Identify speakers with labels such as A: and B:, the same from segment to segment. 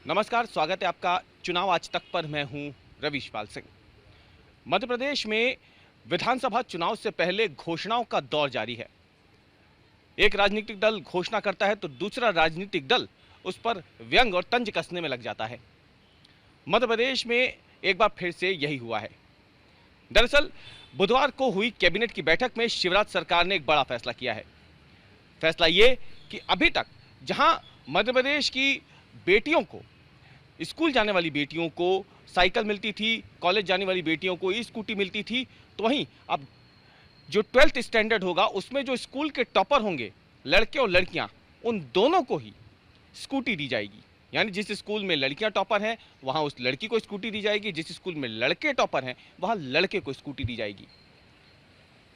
A: नमस्कार, स्वागत है आपका चुनाव आज तक पर। मैं हूं रवीश पाल सिंह। मध्य प्रदेश में विधानसभा चुनाव से पहले घोषणाओं का दौर जारी है। एक राजनीतिक दल घोषणा करता है तो दूसरा राजनीतिक दल उस पर व्यंग और तंज कसने में लग जाता है। मध्य प्रदेश में एक बार फिर से यही हुआ है। दरअसल बुधवार को हुई कैबिनेट की बैठक में शिवराज सरकार ने एक बड़ा फैसला किया है। फैसला ये कि अभी तक जहां मध्य प्रदेश की बेटियों को, स्कूल जाने वाली बेटियों को साइकिल मिलती थी, कॉलेज जाने वाली बेटियों को ई स्कूटी मिलती थी, तो वहीं अब जो 12th स्टैंडर्ड होगा उसमें जो स्कूल के टॉपर होंगे, लड़के और लड़कियां, उन दोनों को ही स्कूटी दी जाएगी। यानी जिस स्कूल में लड़कियां टॉपर हैं वहां उस लड़की को स्कूटी दी जाएगी, जिस स्कूल में लड़के टॉपर हैं वहां लड़के को स्कूटी दी जाएगी।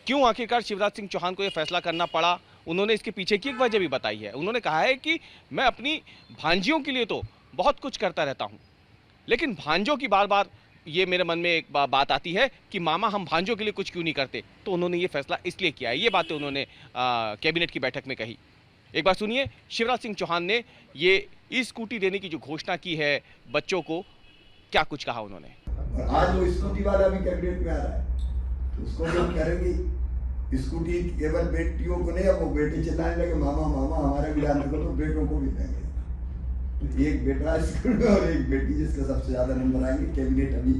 A: क्यों आखिरकार शिवराज सिंह चौहान को यह फैसला करना पड़ा, उन्होंने इसके पीछे की एक वजह भी बताई है। उन्होंने कहा है कि मैं अपनी भांजियों के लिए तो बहुत कुछ करता रहता हूं, लेकिन भांजों की बार बार ये मेरे मन में एक बात आती है कि मामा हम भांजों के लिए कुछ क्यों नहीं करते। तो उन्होंने ये फैसला इसलिए किया है। ये बातें उन्होंने कैबिनेट की बैठक में कही। एक बार सुनिए, शिवराज सिंह चौहान ने ये ई स्कूटी देने की जो घोषणा की है बच्चों को, क्या कुछ कहा उन्होंने।
B: और आज वो स्कूटी वाला भी कैबिनेट में आ रहा है, तो उसको हम करेंगे। स्कूटी केवल बेटियों को नहीं, अब वो बेटे चिल्लाने लगे मामा मामा हमारा भी ध्यान रखो, तो बेटों को भी देंगे। तो एक बेटा स्कूल में और एक बेटी, जिसका सबसे ज्यादा नंबर आएंगे, कैबिनेट अभी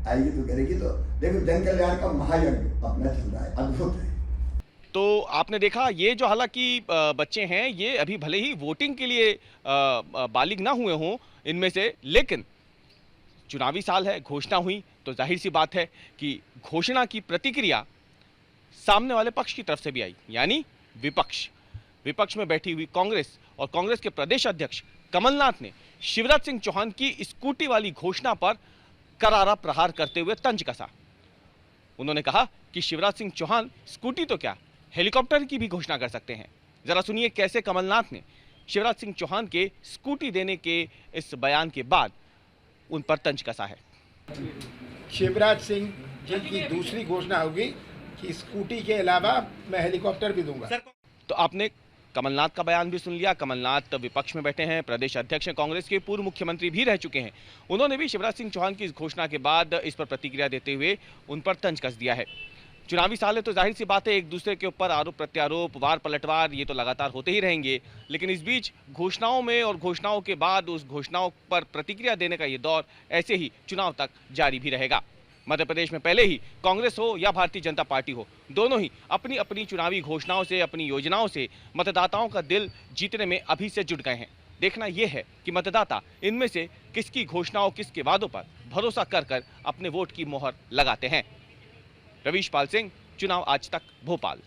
B: आएगी तो करेगी। तो देखो जन कल्याण का महायज्ञ अपना चल रहा है, अद्भुत है।
A: तो आपने देखा, ये जो हालांकि बच्चे हैं ये अभी भले ही वोटिंग के लिए बालिग ना हुए हों इनमें से, लेकिन चुनावी साल है, घोषणा हुई तो जाहिर सी बात है कि घोषणा की प्रतिक्रिया सामने वाले पक्ष की तरफ से भी आई, यानी विपक्ष में बैठी हुई कांग्रेस और कांग्रेस के प्रदेश अध्यक्ष कमलनाथ ने शिवराज सिंह चौहान की स्कूटी वाली घोषणा पर करारा प्रहार करते हुए तंज कसा। उन्होंने कहा कि शिवराज सिंह चौहान स्कूटी तो क्या, हेलीकॉप्टर की भी घोषणा कर सकते हैं। जरा सुनिए कैसे कमलनाथ ने शिवराज सिंह चौहान के स्कूटी देने के इस बयान के बाद उन पर तंज कसा है।
C: शिवराज सिंह जी की दूसरी घोषणा होगी कि स्कूटी के अलावा मैं हेलीकॉप्टर भी दूंगा।
A: तो आपने कमलनाथ का बयान भी सुन लिया। कमलनाथ विपक्ष में बैठे हैं, प्रदेश अध्यक्ष हैं, कांग्रेस के पूर्व मुख्यमंत्री भी रह चुके हैं। उन्होंने भी शिवराज सिंह चौहान की इस घोषणा के बाद इस पर प्रतिक्रिया देते हुए उन पर तंज कस दिया है। चुनावी साल है तो जाहिर सी बात है एक दूसरे के ऊपर आरोप प्रत्यारोप, वार पलटवार, ये तो लगातार होते ही रहेंगे। लेकिन इस बीच घोषणाओं में और घोषणाओं के बाद उस घोषणाओं पर प्रतिक्रिया देने का ये दौर ऐसे ही चुनाव तक जारी भी रहेगा। मध्य प्रदेश में पहले ही कांग्रेस हो या भारतीय जनता पार्टी हो, दोनों ही अपनी अपनी चुनावी घोषणाओं से, अपनी योजनाओं से मतदाताओं का दिल जीतने में अभी से जुट गए हैं। देखना यह है कि मतदाता इनमें से किसकी घोषणाओं, किसके वादों पर भरोसा कर कर अपने वोट की मोहर लगाते हैं। रवीश पाल सिंह, चुनाव आज तक, भोपाल।